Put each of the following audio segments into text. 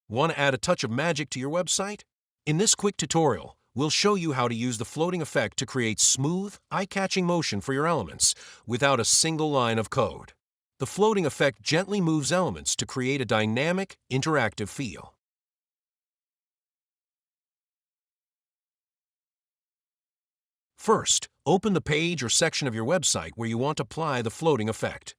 Want to add a touch of magic to your website? In this quick tutorial, we'll show you how to use the floating effect to create smooth, eye-catching motion for your elements without a single line of code. The floating effect gently moves elements to create a dynamic, interactive feel. First, open the page or section of your website where you want to apply the floating effect.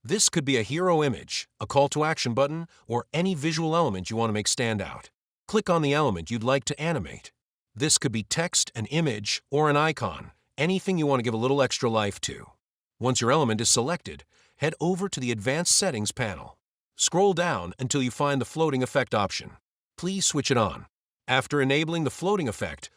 This could be a hero image, a call to action button, or any visual element you want to make stand out. Click on the element you'd like to animate. This could be text, an image, or an icon, anything you want to give a little extra life to. Once your element is selected, head over to the Advanced Settings panel. Scroll down until you find the floating effect option. Please switch it on. After enabling the floating effect,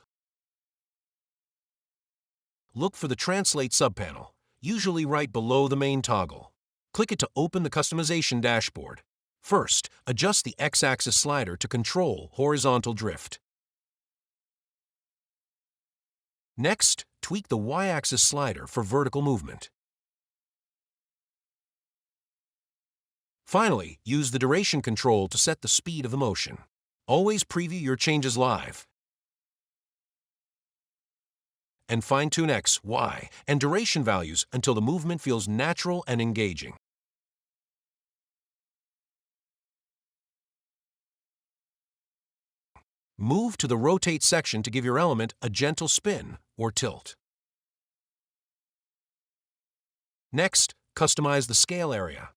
look for the Translate subpanel, usually right below the main toggle. Click it to open the customization dashboard. First, adjust the X-axis slider to control horizontal drift. Next, tweak the Y-axis slider for vertical movement. Finally, use the duration control to set the speed of the motion. Always preview your changes live. And fine-tune X, Y, and duration values until the movement feels natural and engaging. Move to the Rotate section to give your element a gentle spin or tilt. Next, customize the scale area.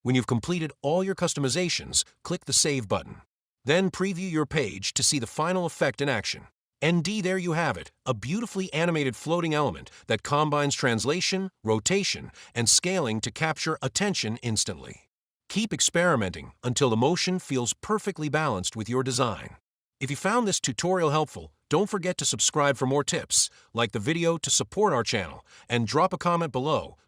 When you've completed all your customizations, click the Save button. Then preview your page to see the final effect in action. And there you have it, a beautifully animated floating element that combines translation, rotation, and scaling to capture attention instantly. Keep experimenting until the motion feels perfectly balanced with your design. If you found this tutorial helpful, don't forget to subscribe for more tips, like the video to support our channel, and drop a comment below